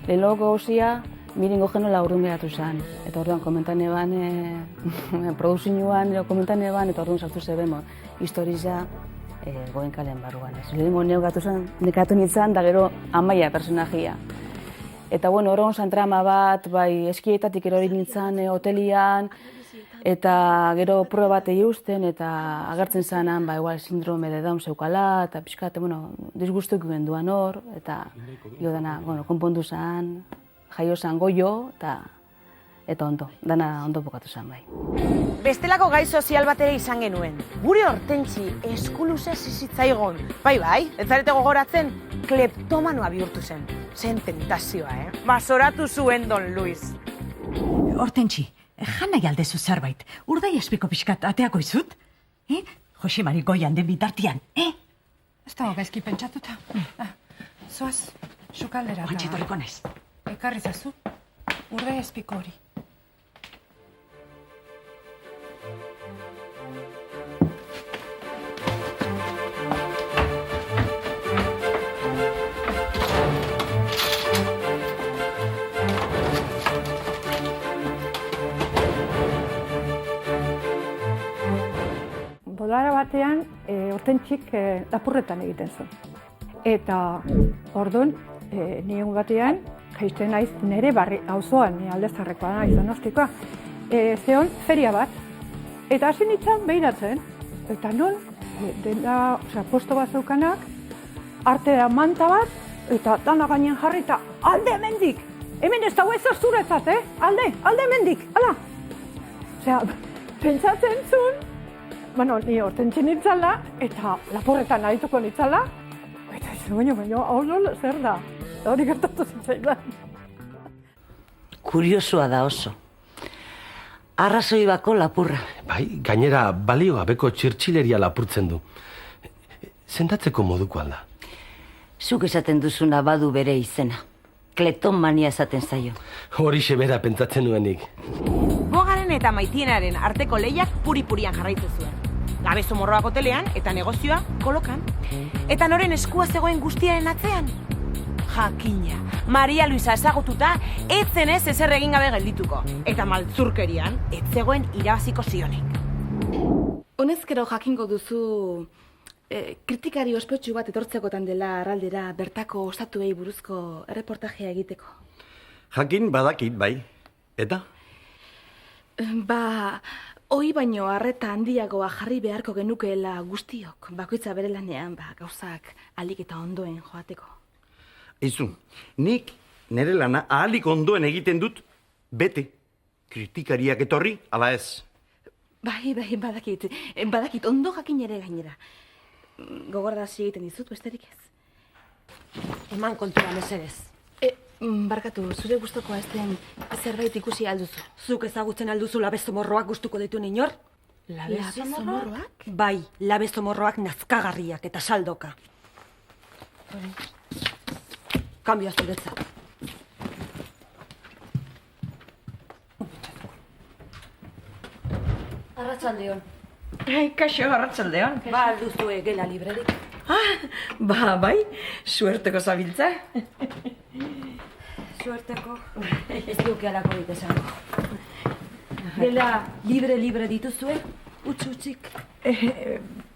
Lehenoko gauzia, miringo genola urrun geratu zen. Eta orduan komentan eban, produzinuan, komentan eban, eta orduan sartu zeben, historiza Goenkalen barruan. Lehenengo nekatu nintzen, da gero Amaia personajia. Eta bueno, horregon zan trama bat, bai eskietatik erori nintzen hotelian, eta gero proba bat egin eta agertzen zanan, ba, igual sindrome de Down zeukala, eta pixkat, bueno, disgustuk genduan hor, eta jo dana, bueno, konpondu zan, jaio zan goio, eta ondo, dana ondo bukatu zan, bai. Bestelako gai sozial bat ere izan genuen. Gure Hortentsi eskuluze zizitzaigon. Bai, ez zarete gogoratzen, kleptomanoa bihurtu zen. Zen tentazioa, Ba, zoratu zuen Don Luis. Hortentsi, jana aldezu zerbait. Urdai espiko pixkat ateako izut? Josemari goian den bitartian, Ez dago gaizki pentsatuta. Zoaz, sukaldera. Antxitoriko naiz. Ekarri zazu, urdai espiko hori. Bolara batean, Hortentsik lapurretan egiten zuen. Eta orduan, nion batean, jaisten naiz nire barri, auzoan, ni Aldezarrekoa naiz, Donostikoa, zeon feria bat. Eta hasi nintzen behiratzen, eta non, posto bat zeukanak, artea manta bat, eta dana gainen jarrita, alde hemendik! Hemen ez dago ez zuretzat, alde hemendik, hala! Osea, pentsatzen zuen, bueno, ni Hortentsi nintzala, eta lapurretan arituko nintzala, eta ez baino, hau zer da? Hori gertatu zitzaidan. Kuriosua da oso. Arrazoi bako lapurra. Bai, gainera balio gabeko txirtxileria lapurtzen du. Sendatzeko moduko alda. Zuk esaten duzuna badu bere izena. Kleptomania esaten zaio. Horixe bera pentsatzen nuenik. Bogaren eta Maitienaren arteko lehiak puri-purian jarraitu zuen. Gabezo morroak hotelean eta negozioa kolokan. Eta noren eskua zegoen guztiaren atzean? Jakina, Maria Luisa ezagututa, etzen ez ezer egin gabe geldituko. Eta maltzurkerian, ez zegoen irabaziko zionik. Honezkero jakingo duzu kritikari ospetsu bat etortzekotan dela arraldera bertako ostatuei buruzko erreportajea egiteko. Jakin badakit, bai. Eta? Ba, hoi baino arreta handiagoa jarri beharko genukeela guztiok, bakoitza bere lanean, gauzak ahalik eta ondoen joateko. Izu, nik nire lana ahalik ondoen egiten dut bete. Kritikariak etorri, ala ez. Bai, badakit, ondo jakin ere gainera. Gogorarazi egiten dizut, besterik ez. Eman kontua mesedez. Barkatu, zure gustukoa ez den zerbait ikusi alduzu. Zuk ezagutzen alduzu labezomorroak gustuko dituen inor? Labezomorroak? Bai, labezomorroak nazkagarriak eta saldoka. Kambioa zuretzat. Arratsaldeon. Kaixo, arratsaldeon. Ba, alduzue gela librerik. Ba, bai, suerteko zabiltza. Suerteko, ez duke alako dit esango. Gela libre dituzue, utxik.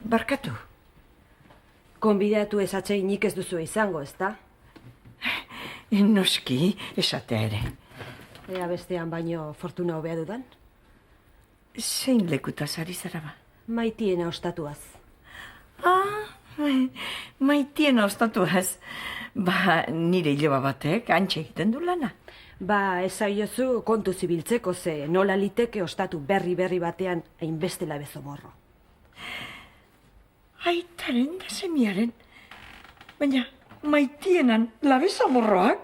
Barkatu. Konbidatu esatzeinik ez duzu izango, ezta? Noski, esatea ere. Ea bestean baino fortuna hobea dudan? Zein lekutaz ari zara ba? Maitiena ostatuaz. Maitiena ostatuaz. Ba, nire iloba batek antxe egiten du lana. Ba, esaiozu kontu zibiltzeko ze nola liteke ostatu berri batean hainbeste labezomorro. Aitaren da semiaren. Baina, Maitienan labesamorroak.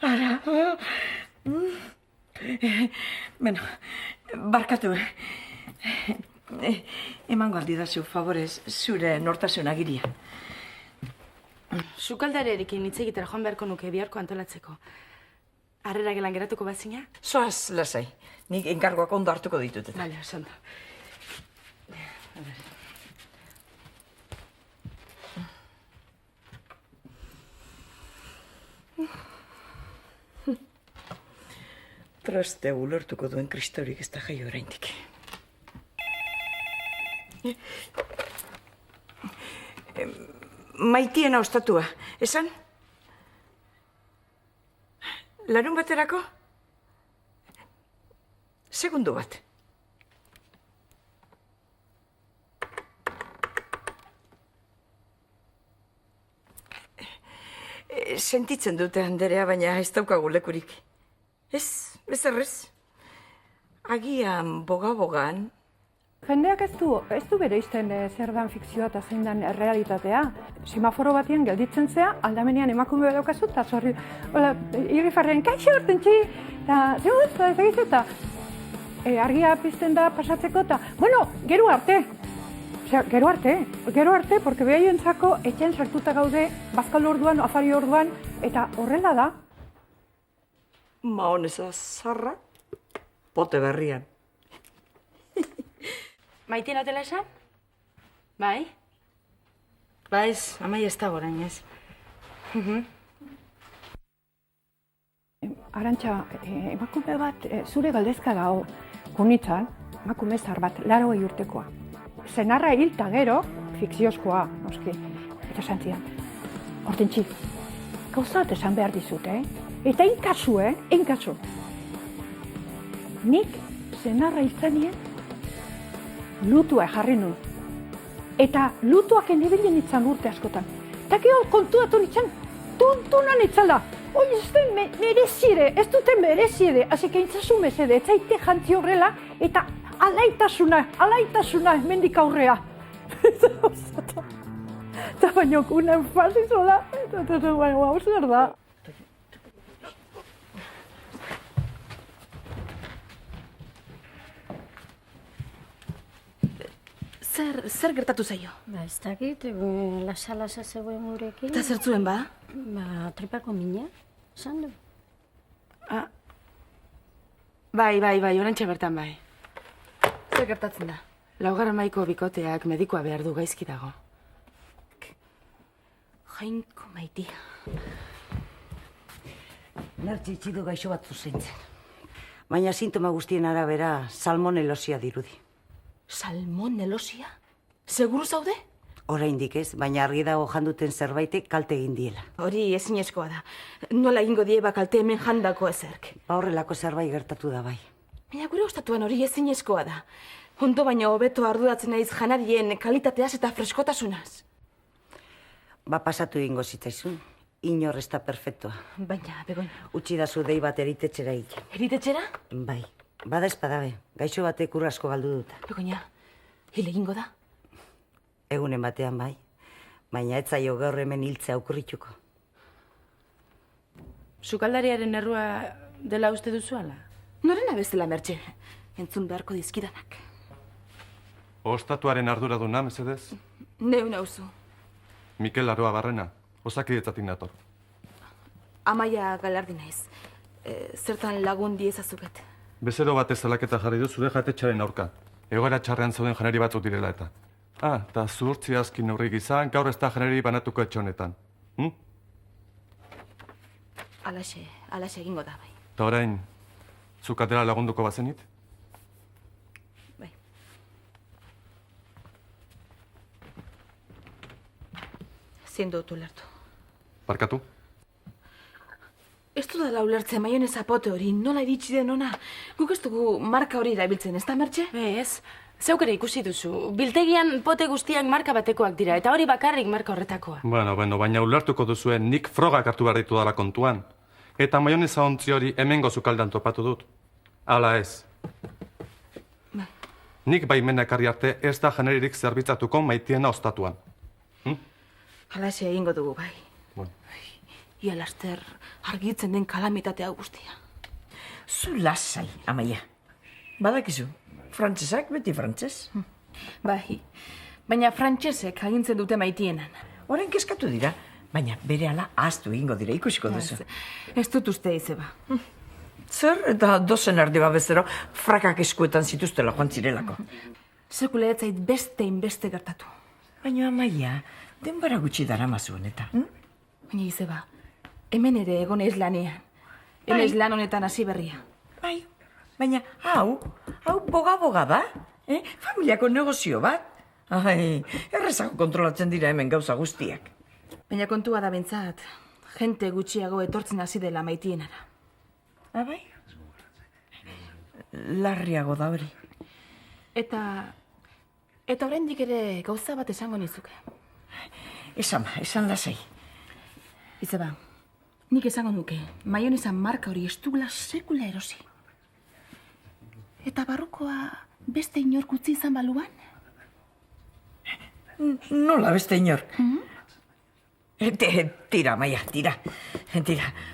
Ara. Bueno, barkatu. Emango aldidazu, favorez, zure nortasun agiria. Sukaldarerekin hitz egitera joan beharko nuke biharko antolatzeko. Harrera gelan geratuko bazina? Zoaz, lasai. Nik enkargoak ondo hartuko ditut. Bale, oso ondo. Traste ulertuko duen kristorik ez da jaio oraindik. Maitiena ostatua, esan? Larun baterako? Segundu bat. Sentitzen dute, Anderea, baina ez daukagu lekurik. Ez errez. Agian boga-bogan. Jendeak ez du bereizten zer dan fikzioa eta zein dan errealitatea. Semaforo batien gelditzen zea, aldamenean emakume daukazu, eta zorri, irrifarren, kaixo hortentxi, eta zegoz, eta ezagiz eta argia pizten da pasatzeko, eta, bueno, gero arte. Osea, gero arte, porque behaioentzako etxen sartuta gaude, bazkal orduan, afari orduan, eta horrela da. Mahoneza zarra, pote berrian. Maitien hotela esan? Bai? Ba ez, amai ez da gorain ez. Arantxa, emakume bat, zure galdezka dago, kunitzan, emakume zar bat, 80 urtekoa. Senarra hilta gero, fikziozkoa, noski, eta santzian. Hortentxi, gauza bat esan behar dizut, Eta inkazu. Nik senarra hiltzanien, lutua jarri nun. Eta lutuak enebilen itzan urte askotan. Eta gero kontuatu nitzan, tuntunan itzala. Oi, ez dute merezide. Azike intzazu mesede, ez zaite jantzi horrela, eta alaitasuna, mendik aurrea. Eta baino, kunen fasizola, eta baino, zer da. Zer gertatu zaio? Ba, ez dakit, lasa zegoen gurekin. Eta zer zuen ba? Ba, tripako mina, esan du. Bai, orantxe bertan bai. Zer gertatzen da? Laugarren maiko bikoteak medikoa behar du, gaizki dago. Jainko Maitia. Mertzi itxidu gaixo bat zuzentzen. Baina sintoma guztien arabera salmonelosia dirudi. Salmonelosia? Seguru zaude? Oraindik ez, baina argi dago janduten zerbaitek kalte egin diela. Hori ezinezkoa da. Nola egingo die kalte hemen jandako ezerk? Ba horrelako zerbait gertatu da bai. Baina gure ostatuan hori ezinezkoa da. Ondo baina hobeto arduratzen naiz janarien kalitateaz eta freskotasunaz. Ba pasatu egingo zitzaizun. Inor ez da perfektua. Baina, Begoña. Utsi dazu dei bat eritetxera egiten. Eritetxera? Bai. Bada espadabe, gaixo batek ur asko galdu dut. Begoña, hil egingo da? Egunen batean bai, baina ez zaio gaur hemen hiltzea okurrituko. Sukaldariaren errua dela uste duzu ala? Norena bezala, Mertxe, entzun beharko dizkidanak. Ostatuaren arduraduna, mesedez? Neu nauzu. Mikel Aroa Barrena, osakidetzatik nator. Amaia Galardi naiz. Zertan lagun diezazuket. Bezero batez salaketa jarri du zure jatetxaren aurka. Egoera txarrean zauden janari batzuk direla eta. Eta zuhurtzi azkin neurrik izan, gaur ez da janari banatuko etxe honetan. Alaxe egingo da, bai. Eta orain, zuk atera lagunduko bazenit? Bai. Zin dut ulertu. Barkatu? Ez dudala ulertzen maionez apote hori, nola iritsi den ona. Guk ez dugu marka hori erabiltzen, ez da, Mertxe? Ez, zeuk ere ikusi duzu. Biltegian pote guztiak marka batekoak dira, eta hori bakarrik marka horretakoa. Bueno, baina ulertuko duzuen nik frogak hartu behar ditu dela kontuan. Eta maioneza ontzi hori hemengo sukaldan topatu dut. Hala ez. Nik baimena ekarri arte ez da janeririk zerbitzatuko Maitiena ostatuan. Halaxe egingo dugu, bai. Ia laster argitzen den kalamitatea guztia. Zu lasai, Amaia. Badakizu, frantsesak beti frantses. Bai, baina frantsesek agintzen dute maitienan. Orain kezkatu dira, baina berehala ahaztu egingo dira, ikusiko duzu. Ez dut uste, Izeba. Zer eta dozen erdi babezero frakak eskuetan zituztela joan zirelako. Sekule ez zait beste gertatu. Baina Amaia, denbora gutxi daramazu honetan. Baina Izeba, hemen ere egon ez lanean. Hemen lan honetan hasi berria. Bai, baina hau boga da? Familiako negozio bat? Ai, errezago kontrolatzen dira hemen gauza guztiak. Baina kontua da bentzat, jente gutxiago etortzen hasi dela maitienara. Bai? Larriago da hori. Eta oraindik ere gauza bat esango nizuke. Esan lasai. Izeba, nik esango nuke, maionezan marka hori ez dugula sekula erosi. Eta barrukoa beste inork utzi izan baluan? Nola beste inork? Tira, Maia, tira.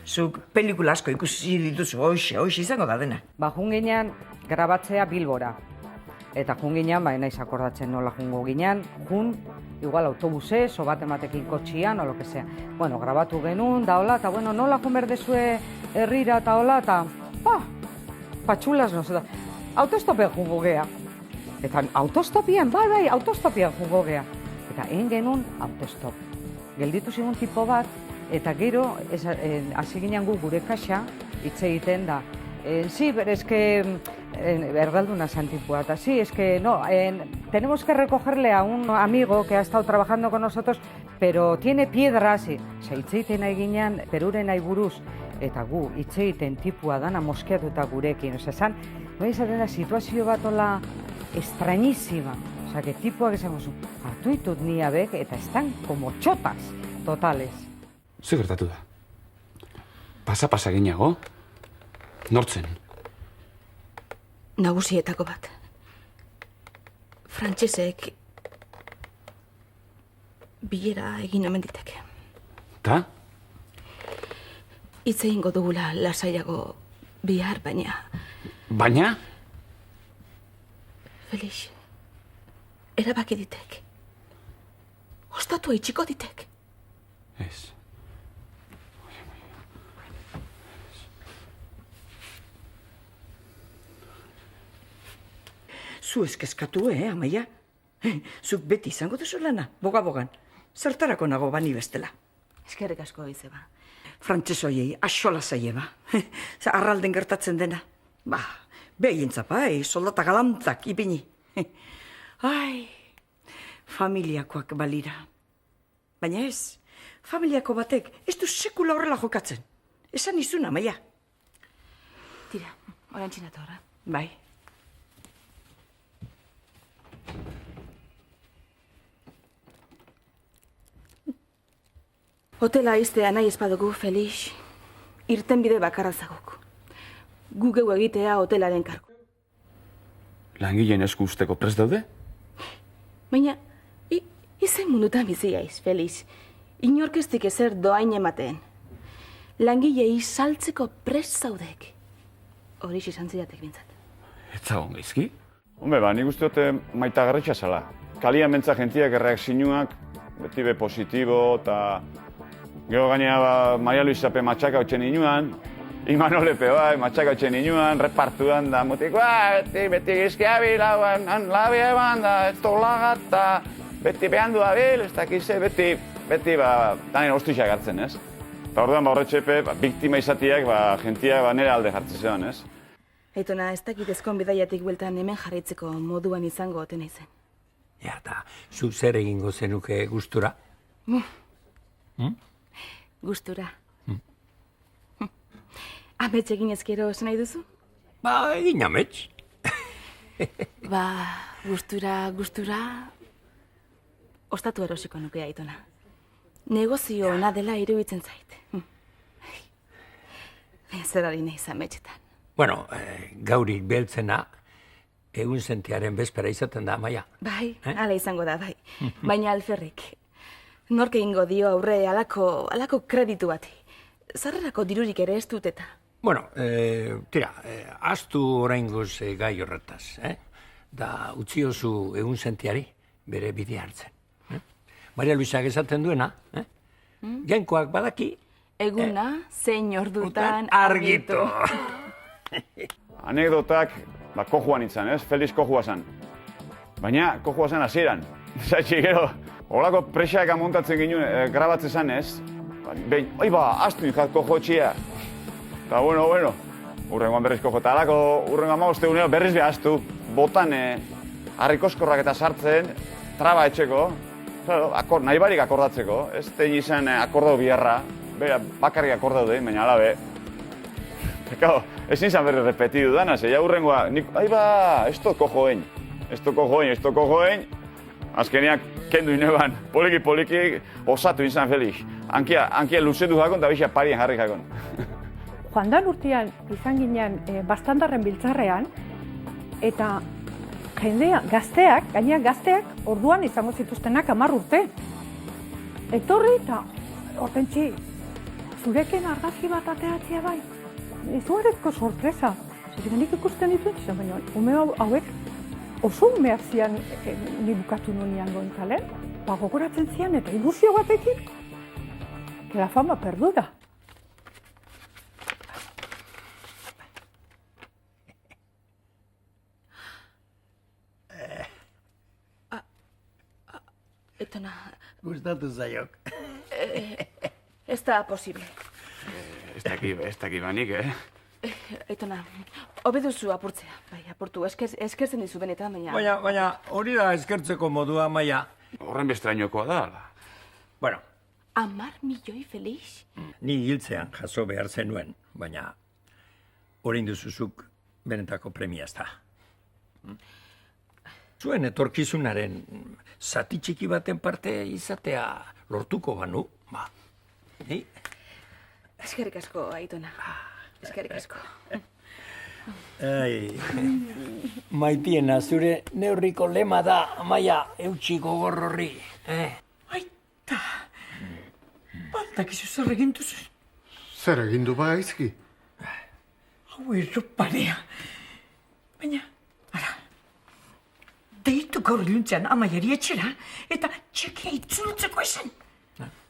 Zuk pelikula asko ikusi dituzu, hoxe izango da dena. Jun ginean, grabatzea Bilbora. Eta jun ginean, naiz akordatzen nola jungo ginean, igual autobusez, o bat ematekin kotxian, o lo que sea. Bueno, grabatu genuen, da hola, eta bueno, nola jun berdezue herrira eta hola, eta patxulas, no da. Autostopean jungo gea. Eta autostopian, bai, autostopian jungo gea. Eta egin genuen autostop. Gelditu zigun tipo bat, eta gero, hasi ginen gure kaxa, hitz egiten da. Sí, pero es que, erdalduna santipua, eta sí, es que no, tenemos que recogerle a un amigo que ha estado trabajando con nosotros, pero tiene piedras, y hitz egiten nahi ginen, peruren nahi buruz, eta gu, hitz egiten tipua dana moskeatuta gurekin, esan, izaten da situazio bat ola extrañísima. O sea, que tipuak esango zu, hartu ditut ni abek, eta están como chotas totales. Zer gertatu da? Pasa ginago? Nortzen? Nagusietako bat. Frantsesek bilera egin omen diteke. Ta? Hitz egingo dugula lasaiago bihar, baina... Baina? Felix, erabaki ditek. Ostatua itxiko ditek. Ez. Zu eskeskatu, Amaia? Zuk beti izango duzu lana, boga-bogan. Zertarako nago bani bestela. Eskerrik asko, Izeba. Frantzesoiei axola zaieba. Arralden gertatzen dena. Behien zapa, soldata galantzak ipini. Ai, familiakoak balira. Baina ez, familiako batek ez du sekula horrela jokatzen. Esan izun, Amaia. Tira, orain txinatu horra. Bai. Hotela iztea nahi espadugu, Felix. Irten bide bakarra zaguk. Gu geu egitea hotelaren kargu. Langileen esku usteko prest daude? Baina, izen mundutan biziaiz, Felix. Inorkestik ezer doain ematen. Langilei saltzeko prest zaudek. Hori izan zidatek bintzat. Ez zagon gaizki? Hombre, nik uste dute maita garritxa zala. Kalian bentza gentiak erreakzioak, beti be positibo, eta... Gero gainera, Maria Luisape matxaka hotxen inuan, Imanolepe bai, matxaka hotxen inuan, repartuan da, mutikoa, beti gizkia bilauan, labia eman da, ez tolagata, beti behan du abil, ez dakize, beti tanen ostixak hartzen, ez? Eta orduan, horretxepe, biktima izatiak, gentiak nire alde jartzen zeon, ez? Aitona, ez dakit ezkon bidaiatik bueltan hemen jarraitzeko moduan izango oten izen. Ja, eta zu zer egingo zenuke gustura? Gustura. Amets egin ezkero esan nahi duzu? Egin amets. Gustura... Ostatu erosiko nuke, Aitona. Negozio ona dela iruditzen zait. Zer ari nahiz ametsetan. Bueno, gaurik beltzena, egun sentiaren bezpera izaten da, Amaia. Bai, hala izango da, bai. Baina alferrik. Nork egingo dio aurre alako kreditu bati. Zarrerako dirurik ere ez dut eta. Bueno, tira, astu oraingoz gai horretaz, Da utzi oso egun sentiari bere bidea hartzen. Maria Luisak esaten duena, Jainkoak badaki... Eguna, zein ordutan argitu. Anekdotak, kojuan itzan, ez? Feliz kojua zan. Baina, kojua zan hasieran. Zaitxi, gero, holako presaeka montatzen ginen grabatzen zan, ez? Behin, astu ikat kojotxia. Eta, bueno, urrengoan berriz kojo. Eta alako, urrengoan mauzte unero berriz be astu. Botan, harrikoskorrak eta sartzen, traba etxeko. Claro, nahi barik akordatzeko. Ez tein izan akordau biharra. Bera, bakarrik akordau dein, baina alabe. Ekao, ez izan berri repetidu danaz, ja urrengoa, esto kojoen. Azkeniak kendu ineban, poliki, osatu izan Felix. Ankia luzetu jakon, eta bixia parien jarri jakon. Joan urtean izan ginen bastandarren biltzarrean, eta jendea, gazteak, orduan izango zituztenak 10 urte. Etorri eta, Hortentxi, zurekin argazki bat ateatzea bai. Izugarrizko sorpresa. Nik ikusten ditut izan, baina ume hauek oso umeak zian ni bukatu nunian goinkalen. Gogoratzen zian eta ilusio batekin. Que la fama perduda. Etona... Gustatu zaiok. Ez da posible. Ez daki banik, Etona, hobe duzu apurtzea. Bai, apurtu, eskertzen dizu benetan, baina... Baina, hori da eskertzeko modua, Maia. Horren bestrainokoa da, ala. Bueno. 10 milioi, Felix? Ni hiltzean jaso behar zenuen, baina orain duzuzuk benetako premia ez da. Zuen etorkizunaren zati txiki baten parte izatea lortuko banu, ba. Eskerrik asko, Aitona. Eskerrik asko. Maitiena, zure neurriko lema da, Maia, eutxi gogor horri. Aita, baldakizu zer egin duzu? Zer egin du ba aizki? Hau erroparea. Baina, ara, deitu gaur iluntzean Amaiari etxera, eta txekia itzulutzeko esan.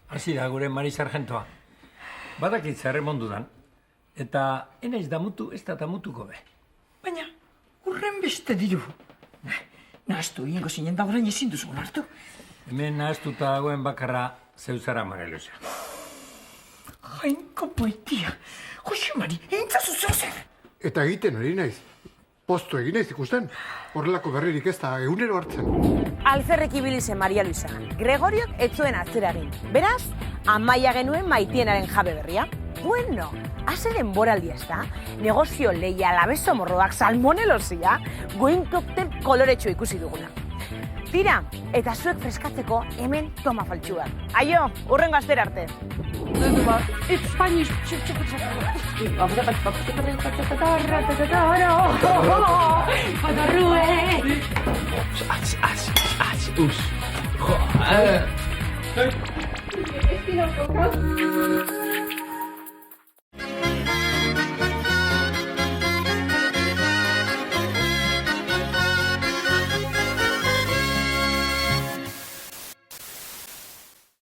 Hasi da gure Mari Sargentoa. Badakit zerremondu dan, eta enaiz damutu ez da damutuko be. Baina, urren beste diru. Nahaztu ingo zinen da orain ezin duzu hartu. Hemen nahaztuta dagoen bakarra zeuzara Mareluza. Jainko poetia. Josemari, entzazu zer. Eta egiten ari naiz. Postu egin naiz ikusten. Horrelako berririk ez da egunero hartzen. Alferrek ibili zen Maria Luisa. Gregoriok ez zuen atzera egin. Beraz, Amaia genuen Maitienaren jabe berria. Bueno, haze denboraldia ez da, negozio lehia, labeso morroak, salmonelosia, goin koktel koloretxo ikusi duguna. Tira, eta zuek freskatzeko hemen toma faltsuak. Aio, urrengo astera arte. Spanish. Padarrue!